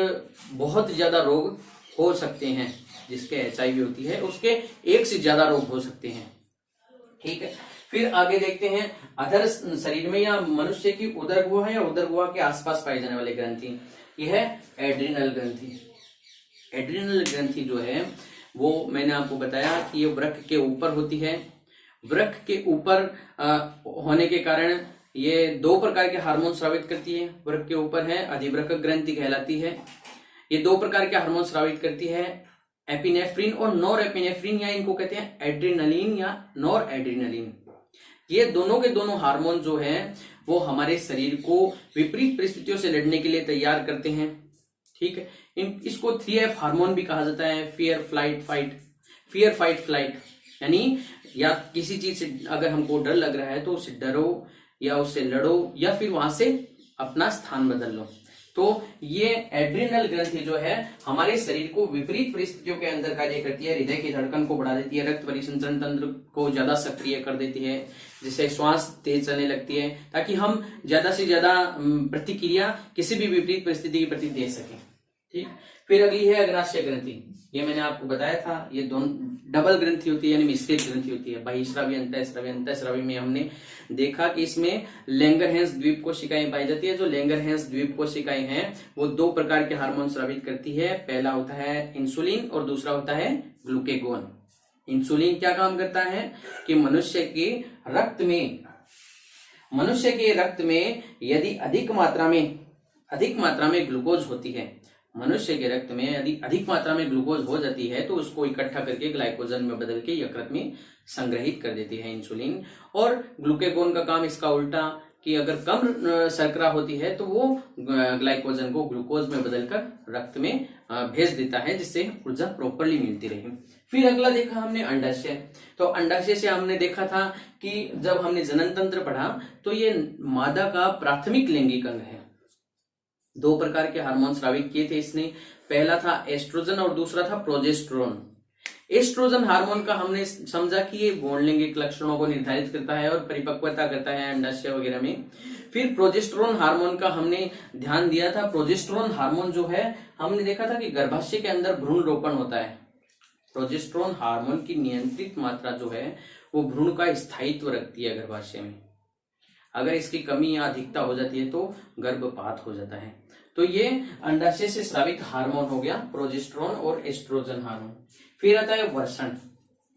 बहुत ज्यादा रोग हो सकते हैं। जिसके HIV होती है उसके एक से ज्यादा रोग हो सकते हैं। ठीक है। फिर आगे देखते हैं अधर शरीर में या मनुष्य की उदर गुहा या उदर गुहा के आसपास पाई जाने वाली ग्रंथि, यह है एड्रिनल ग्रंथि। एड्रिनल ग्रंथि जो है वो मैंने आपको बताया कि ये वृक्क के ऊपर होती है। वृक्क के ऊपर होने के कारण ये दो प्रकार के हार्मोन स्रावित करती है। वृक्क के ऊपर है, अधिवृक्क ग्रंथि कहलाती है। ये दो प्रकार के हार्मोन स्रावित करती है, एपिनेफ्रिन और नॉर एपिनेफ्रिन, या इनको कहते हैं एड्रेनलिन या नॉर एड्रेनलिन। ये दोनों के दोनों हार्मोन जो हैं वो हमारे शरीर को विपरीत परिस्थितियों से लड़ने के लिए तैयार करते हैं। ठीक है, इसको 3F हार्मोन भी कहा जाता है, फियर फाइट फ्लाइट, यानी या किसी चीज से अगर हमको डर लग रहा है तो उससे डरो या उससे लड़ो या फिर वहां से अपना स्थान बदल लो। तो ये एड्रिनल ग्रंथि जो है हमारे शरीर को विपरीत परिस्थितियों के अंदर कार्य करती है, हृदय की धड़कन को बढ़ा देती है, रक्त परिसंचरण तंत्र को ज्यादा सक्रिय कर देती है, जिससे श्वास तेज चलने लगती है, ताकि हम ज्यादा से ज्यादा प्रतिक्रिया किसी भी विपरीत परिस्थिति के प्रति दे सकें। ठीक, फिर अगली है अग्नाशय ग्रंथि। ये मैंने आपको बताया था, ये दोनों डबल ग्रंथि होती है, यानी मिश्रित ग्रंथि होती है, बहिस्रावी अंतःस्रावी। अंतःस्रावी में हमने देखा कि इसमें लैंगरहैंस द्वीप कोशिकाएं पाई जाती है। जो लैंगरहैंस द्वीप कोशिकाएं हैं वो दो प्रकार के हार्मोन स्रावित करती है। पहला होता है इंसुलिन और दूसरा होता है ग्लूकेगोन। इंसुलिन क्या काम करता है कि मनुष्य के रक्त में यदि अधिक मात्रा में ग्लूकोज होती है, मनुष्य के रक्त में यदि अधिक मात्रा में ग्लूकोज हो जाती है तो उसको इकट्ठा करके ग्लाइकोजन में बदल के यकृत में संग्रहित कर देती है इंसुलिन। और ग्लूकेगोन का काम इसका उल्टा, कि अगर कम शर्करा होती है तो वो ग्लाइकोजन को ग्लूकोज में बदलकर रक्त में भेज देता है, जिससे ऊर्जा प्रॉपरली मिलती रहे। फिर अगला देखा हमने अंडाशय। तो अंडाशय से हमने देखा था कि जब हमने जनन तंत्र पढ़ा तो ये मादा का प्राथमिक लैंगिक अंग है। दो प्रकार के हार्मोन स्रावित किए थे इसने, पहला था एस्ट्रोजन और दूसरा था प्रोजेस्टेरोन। एस्ट्रोजन हार्मोन का हमने समझा कि ये गौण लैंगिक लक्षणों को निर्धारित करता है और परिपक्वता करता है अंडाशय वगैरह में। फिर प्रोजेस्टेरोन हार्मोन का हमने ध्यान दिया था। प्रोजेस्टेरोन हार्मोन जो है हमने देखा था कि गर्भाशय के अंदर भ्रूण रोपण होता है। प्रोजेस्टेरोन हार्मोन की नियंत्रित मात्रा जो है वो भ्रूण का स्थायित्व रखती है गर्भाशय में। अगर इसकी कमी या अधिकता हो जाती है तो गर्भपात हो जाता है। तो ये अंडाशय से स्रावित हार्मोन हो गया प्रोजेस्टेरोन और एस्ट्रोजन हार्मोन। फिर आता है वर्षण।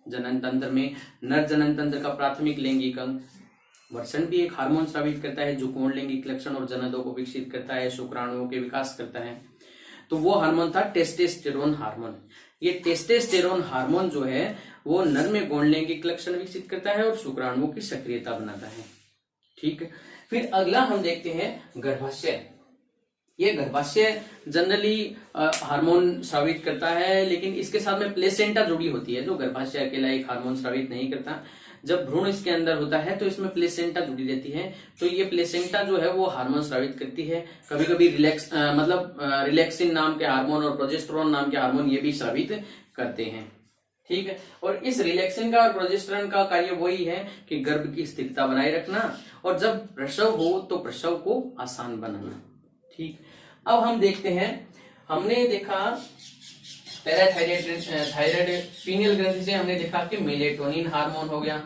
जनन तंत्र में नर जनन तंत्र का प्राथमिक लैंगिक अंग वर्षण भी एक हार्मोन स्रावित करता है, जो गौण लैंगिक लक्षण और जननों को विकसित करता है, शुक्राणुओं के विकास करता है। तो वो हार्मोन था टेस्टोस्टेरोन हार्मोन। ये टेस्टोस्टेरोन हार्मोन जो है वो नर में गौण लैंगिक लक्षण विकसित करता है और शुक्राणुओं की सक्रियता बनाता है। ठीक है, फिर अगला हम देखते हैं गर्भाशय। ये गर्भाशय जनरली हार्मोन स्रावित करता है, लेकिन इसके साथ में प्लेसेंटा जुड़ी होती है, जो गर्भाशय अकेला एक हार्मोन स्रावित नहीं करता। जब भ्रूण इसके अंदर होता है तो इसमें प्लेसेंटा जुड़ी रहती है, तो ये प्लेसेंटा जो है वो हार्मोन स्रावित करती है। कभी कभी रिलैक्सिन नाम के हार्मोन और प्रोजेस्टेरोन नाम के हार्मोन ये भी स्रावित करते हैं। ठीक है, और इस रिलैक्सिन का और प्रोजेस्टेरोन का कार्य वही है कि गर्भ की स्थिरता बनाए रखना और जब प्रसव हो तो प्रसव को आसान बनाना। ठीक, अब हम देखते हैं, हमने देखा थायराइड पीनियल ग्रंथि से हमने देखा कि मेलेटोनिन हार्मोन हो गया।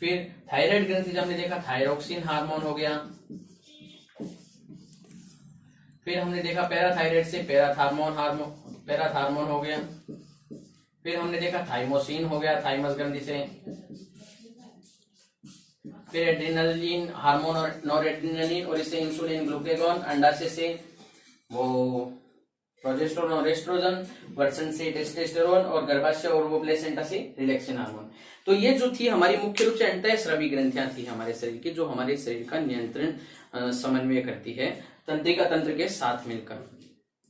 फिर थायराइड ग्रंथि से हमने देखा थायरोक्सिन हार्मोन हो गया। फिर हमने देखा पैराथायराइड से पैराथार्मोन हो गया। फिर हमने देखा थाइमोसिन हो गया थाइमस ग्रंथि से। फिर एड्रेनलिन हार्मोन और नॉरएड्रेनलिन और इससे इंसुलिन ग्लूकेगॉन। अंडाशय से वो प्रोजेस्टेरोन और एस्ट्रोजन, वर्षण से टेस्टोस्टेरोन और गर्भाशय और वो प्लेसेंटा से रिलैक्सिन हार्मोन। तो ये जो थी हमारी मुख्य रूप से अंतःस्रावी ग्रंथियां थी हमारे शरीर की, जो हमारे शरीर का नियंत्रण समन्वय करती है तंत्रिका तंत्र के साथ मिलकर।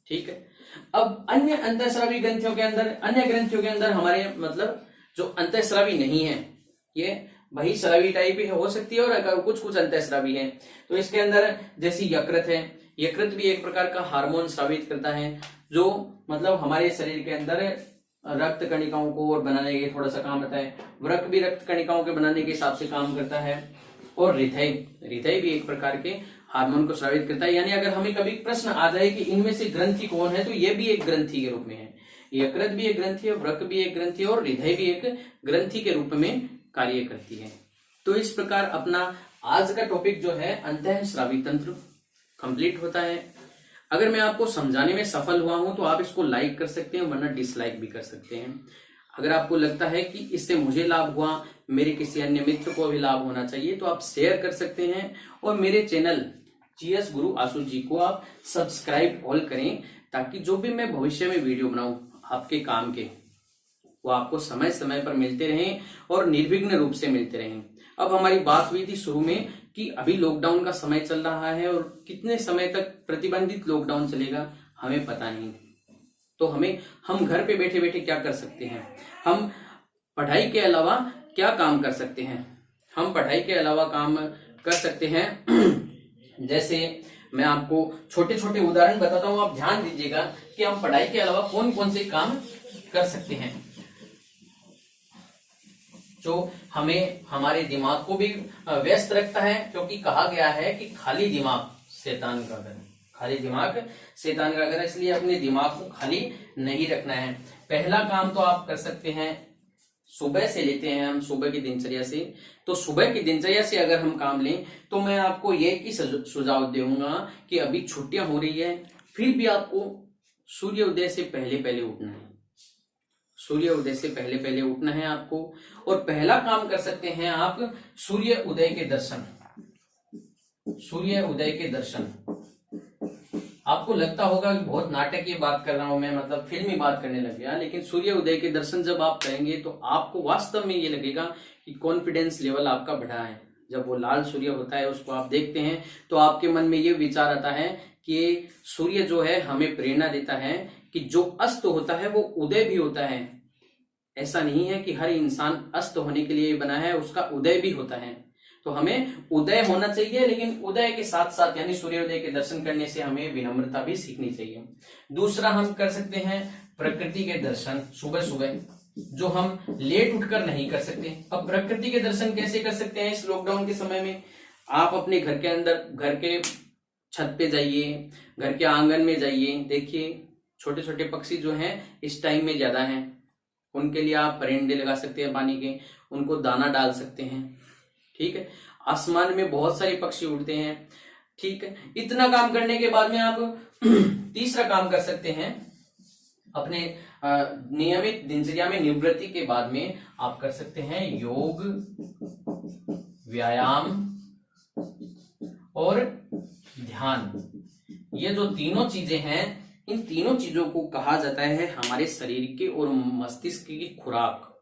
ठीक है, अब अन्य अंतःस्रावी ग्रंथियों के अंदर, अन्य ग्रंथियों के अंदर हमारे मतलब जो अंतःस्रावी नहीं है, ये बहिस्रावी टाइप भी हो सकती है और कुछ कुछ अंतःस्रावी है। तो इसके अंदर जैसे यकृत है, यकृत भी एक प्रकार का हार्मोन स्रावित करता है, जो मतलब हमारे शरीर के अंदर रक्त कणिकाओं को और बनाने के थोड़ा सा काम आता है। वृक्क भी रक्त कणिकाओं के बनाने के हिसाब से काम करता है। और हृदय भी एक प्रकार के हार्मोन को स्रावित करता है। यानी अगर हमें कभी प्रश्न आ जाए कि इनमें से ग्रंथि कौन है, तो ये भी एक ग्रंथि के रूप में है। यकृत भी एक ग्रंथि है, वृक्क भी एक ग्रंथि है और हृदय भी एक ग्रंथि के रूप में कार्य करती है। तो इस प्रकार अपना आज का टॉपिक जो है अंतःस्रावी तंत्र कंप्लीट होता है। अगर मैं आपको समझाने में सफल हुआ हूं तो आप इसको लाइक कर सकते हैं, वरना डिसलाइक भी कर सकते हैं। अगर आपको लगता है कि इससे मुझे लाभ हुआ, मेरे किसी अन्य मित्र को भी लाभ होना चाहिए, तो आप शेयर कर सकते हैं। और मेरे चैनल जीएस गुरु आशु जी को आप सब्सक्राइब ऑल करें, ताकि जो भी मैं भविष्य में वीडियो बनाऊं आपके काम के, वो आपको समय समय पर मिलते रहें और निर्विघ्न रूप से मिलते रहें। अब हमारी बात हुई थी शुरू में कि अभी लॉकडाउन का समय चल रहा है और कितने समय तक प्रतिबंधित लॉकडाउन चलेगा हमें पता नहीं। तो हम घर पे बैठे बैठे क्या कर सकते हैं, हम पढ़ाई के अलावा क्या काम कर सकते हैं। हम पढ़ाई के अलावा काम कर सकते हैं, जैसे मैं आपको छोटे छोटे उदाहरण बताता हूं, आप ध्यान दीजिएगा कि हम पढ़ाई के अलावा कौन कौन से काम कर सकते हैं जो हमें हमारे दिमाग को भी व्यस्त रखता है। क्योंकि कहा गया है कि खाली दिमाग शैतान का घर, खाली दिमाग शैतान का घर, इसलिए अपने दिमाग को खाली नहीं रखना है। पहला काम तो आप कर सकते हैं, सुबह से लेते हैं हम, सुबह की दिनचर्या से। तो सुबह की दिनचर्या से अगर हम काम लें तो मैं आपको ये की सुझाव दूंगा कि अभी छुट्टियां हो रही है, फिर भी आपको सूर्योदय से पहले पहले उठना है। सूर्योदय से पहले पहले उठना है आपको। और पहला काम कर सकते हैं आप सूर्य उदय के दर्शन। सूर्य उदय के दर्शन, आपको लगता होगा कि बहुत नाटकीय बात कर रहा हूं मैं, मतलब फिल्मी बात करने लग गया, लेकिन सूर्य उदय के दर्शन जब आप करेंगे तो आपको वास्तव में ये लगेगा कि कॉन्फिडेंस लेवल आपका बढ़ा है। जब वो लाल सूर्य होता है उसको आप देखते हैं तो आपके मन में ये विचार आता है कि सूर्य जो है हमें प्रेरणा देता है कि जो अस्त होता है वो उदय भी होता है। ऐसा नहीं है कि हर इंसान अस्त होने के लिए बना है, उसका उदय भी होता है। तो हमें उदय होना चाहिए, लेकिन उदय के साथ साथ यानी सूर्योदय के दर्शन करने से हमें विनम्रता भी सीखनी चाहिए। दूसरा हम कर सकते हैं प्रकृति के दर्शन सुबह सुबह, जो हम लेट उठकर नहीं कर सकते। अब प्रकृति के दर्शन कैसे कर सकते हैं इस लॉकडाउन के समय में? आप अपने घर के अंदर, घर के छत पे जाइए, घर के आंगन में जाइए, देखिए छोटे छोटे पक्षी जो हैं इस टाइम में ज्यादा हैं, उनके लिए आप परिंदे लगा सकते हैं पानी के, उनको दाना डाल सकते हैं। ठीक है, आसमान में बहुत सारे पक्षी उड़ते हैं। ठीक है, इतना काम करने के बाद में आप तीसरा काम कर सकते हैं, अपने नियमित दिनचर्या में निवृत्ति के बाद में आप कर सकते हैं योग, व्यायाम और ध्यान। ये जो तीनों चीजें हैं, इन तीनों चीजों को कहा जाता है हमारे शरीर के और मस्तिष्क की खुराक।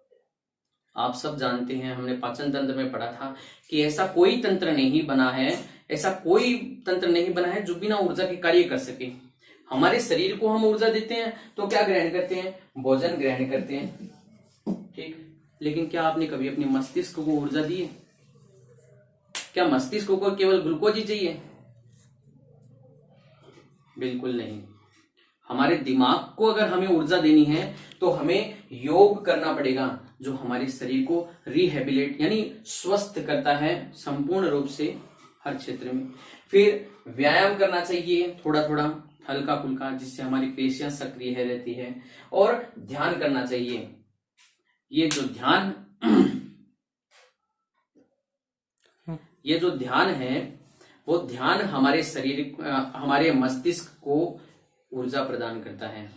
आप सब जानते हैं, हमने पाचन तंत्र में पढ़ा था कि ऐसा कोई तंत्र नहीं बना है, ऐसा कोई तंत्र नहीं बना है जो बिना ऊर्जा के कार्य कर सके। हमारे शरीर को हम ऊर्जा देते हैं तो क्या ग्रहण करते हैं? भोजन ग्रहण करते हैं। ठीक, लेकिन क्या आपने कभी अपने मस्तिष्क को ऊर्जा दी है? क्या मस्तिष्क को केवल ग्लूकोज ही चाहिए? बिल्कुल नहीं। हमारे दिमाग को अगर हमें ऊर्जा देनी है तो हमें योग करना पड़ेगा, जो हमारे शरीर को रिहेबिलिट यानी स्वस्थ करता है संपूर्ण रूप से हर क्षेत्र में। फिर व्यायाम करना चाहिए थोड़ा थोड़ा, हल्का फुल्का, जिससे हमारी पेशियां सक्रिय रहती है। और ध्यान करना चाहिए। ये जो ध्यान है वो ध्यान हमारे शरीर, हमारे मस्तिष्क को ऊर्जा प्रदान करता है।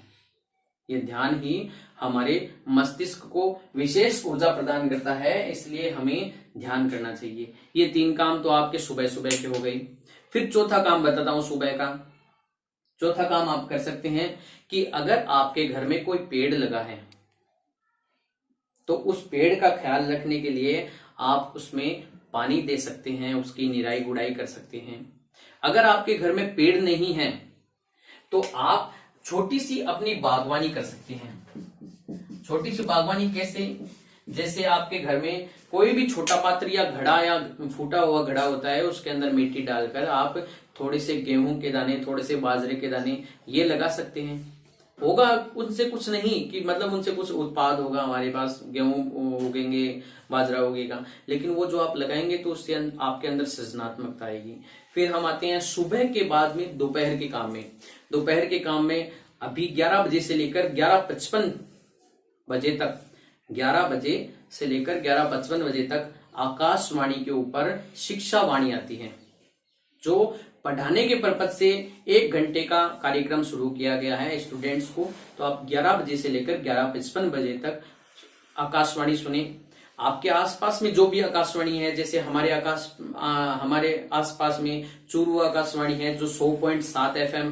ये ध्यान ही हमारे मस्तिष्क को विशेष ऊर्जा प्रदान करता है, इसलिए हमें ध्यान करना चाहिए। ये 3 काम तो आपके सुबह सुबह के हो गई। फिर चौथा काम बताता हूं सुबह का। चौथा काम आप कर सकते हैं कि अगर आपके घर में कोई पेड़ लगा है तो उस पेड़ का ख्याल रखने के लिए आप उसमें पानी दे सकते हैं, उसकी निराई गुड़ाई कर सकते हैं। अगर आपके घर में पेड़ नहीं है तो आप छोटी सी अपनी बागवानी कर सकते हैं। छोटी सी बागवानी कैसे? जैसे आपके घर में कोई भी छोटा पात्र या घड़ा या फूटा हुआ घड़ा होता है, उसके अंदर मिट्टी डालकर आप थोड़े से गेहूं के दाने, थोड़े से बाजरे के दाने ये लगा सकते हैं। होगा उनसे कुछ नहीं कि मतलब उनसे कुछ उत्पाद होगा, हमारे पास गेहूं उगेंगे, बाजरा उगेगा, लेकिन वो जो आप लगाएंगे तो उससे आपके अंदर सृजनात्मकता आएगी। फिर हम आते हैं सुबह के बाद में दोपहर के काम में। दोपहर के काम में अभी 11 बजे से लेकर 11:55 बजे तक, 11 बजे से लेकर 11:55 बजे तक आकाशवाणी के ऊपर शिक्षा वाणी आती है, जो पढ़ाने के पर्पज से 1 घंटे का कार्यक्रम शुरू किया गया है स्टूडेंट्स को। तो आप 11 बजे से लेकर 11:55 बजे तक आकाशवाणी सुने। आपके आसपास में जो भी आकाशवाणी है, जैसे हमारे आसपास में चूरू आकाशवाणी है जो 100.7 FM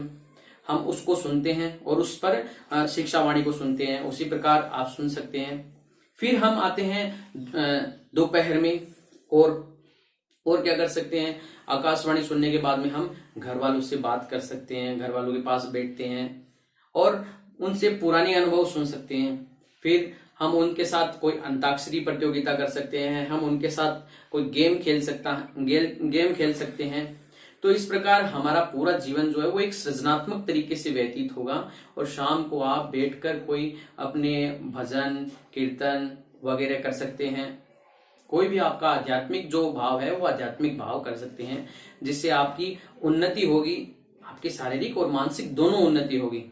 हम उसको सुनते हैं और उस पर शिक्षावाणी को सुनते हैं, उसी प्रकार आप सुन सकते हैं। फिर हम आते हैं दोपहर में और क्या कर सकते हैं, आकाशवाणी सुनने के बाद में हम घर वालों से बात कर सकते हैं, घर वालों के पास बैठते हैं और उनसे पुराने अनुभव सुन सकते हैं। फिर हम उनके साथ कोई अंताक्षरी प्रतियोगिता कर सकते हैं, हम उनके साथ कोई गेम खेल सकते हैं। तो इस प्रकार हमारा पूरा जीवन जो है वो एक सृजनात्मक तरीके से व्यतीत होगा और शाम को आप बैठकर कोई अपने भजन कीर्तन वगैरह कर सकते हैं। कोई भी आपका आध्यात्मिक जो भाव है वो आध्यात्मिक भाव कर सकते हैं, जिससे आपकी उन्नति होगी, आपकी शारीरिक और मानसिक दोनों उन्नति होगी।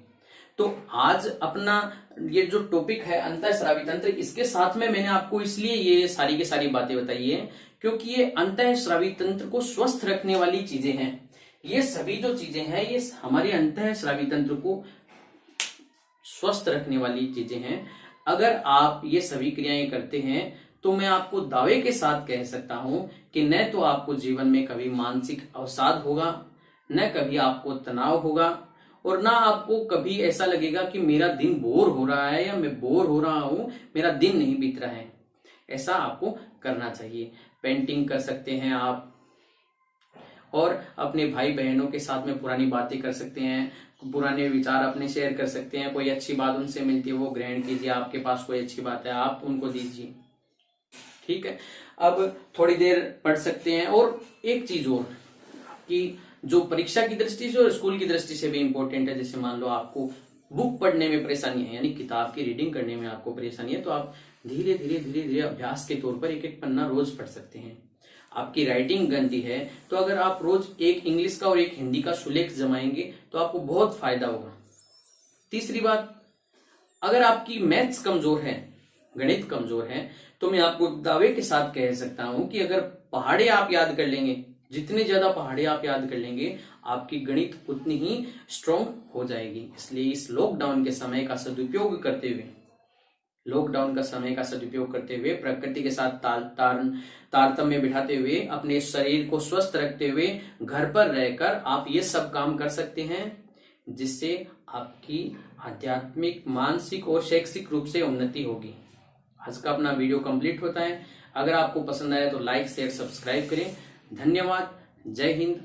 तो आज अपना ये जो टॉपिक है अंतःस्रावी तंत्र, इसके साथ में मैंने आपको इसलिए ये सारी की सारी बातें बताई है क्योंकि ये अंतःस्रावी तंत्र को स्वस्थ रखने वाली चीजें हैं। ये सभी जो चीजें हैं ये हमारे अंतःस्रावी तंत्र को स्वस्थ रखने वाली चीजें हैं। अगर आप ये सभी क्रियाएं करते हैं तो मैं आपको दावे के साथ कह सकता हूं कि न तो आपको जीवन में कभी मानसिक अवसाद होगा, न कभी आपको तनाव होगा और ना आपको कभी ऐसा लगेगा कि मेरा दिन बोर हो रहा है या मैं बोर हो रहा हूं, मेरा दिन नहीं बीत रहा है। ऐसा आपको करना चाहिए। पेंटिंग कर सकते हैं आप और अपने भाई बहनों के साथ में पुरानी बातें कर सकते हैं, पुराने विचार अपने शेयर कर सकते हैं। कोई अच्छी बात उनसे मिलती है वो ग्रहण कीजिए, आपके पास कोई अच्छी बात है आप उनको दीजिए। ठीक है, अब थोड़ी देर पढ़ सकते हैं। और एक चीज और कि जो परीक्षा की दृष्टि से और स्कूल की दृष्टि से भी इंपॉर्टेंट है, जैसे मान लो आपको बुक पढ़ने में परेशानी है, यानी किताब की रीडिंग करने में आपको परेशानी है, तो आप धीरे धीरे अभ्यास के तौर पर एक एक पन्ना रोज पढ़ सकते हैं। आपकी राइटिंग गंदी है तो अगर आप रोज एक इंग्लिश का और एक हिंदी का सुलेख जमाएंगे तो आपको बहुत फायदा होगा। तीसरी बात, अगर आपकी मैथ्स कमजोर है, गणित कमजोर है, तो मैं आपको दावे के साथ कह सकता हूं कि अगर पहाड़े आप याद कर लेंगे, जितने ज्यादा पहाड़े आप याद कर लेंगे, आपकी गणित उतनी ही स्ट्रांग हो जाएगी। इसलिए इस लॉकडाउन के समय का सदुपयोग करते हुए प्रकृति के साथ तारतम्य बिठाते हुए अपने शरीर को स्वस्थ रखते हुए घर पर रहकर आप ये सब काम कर सकते हैं, जिससे आपकी आध्यात्मिक, मानसिक और शैक्षिक रूप से उन्नति होगी। आज का अपना वीडियो कंप्लीट होता है। अगर आपको पसंद आया तो लाइक शेयर सब्सक्राइब करें। धन्यवाद। जय हिंद,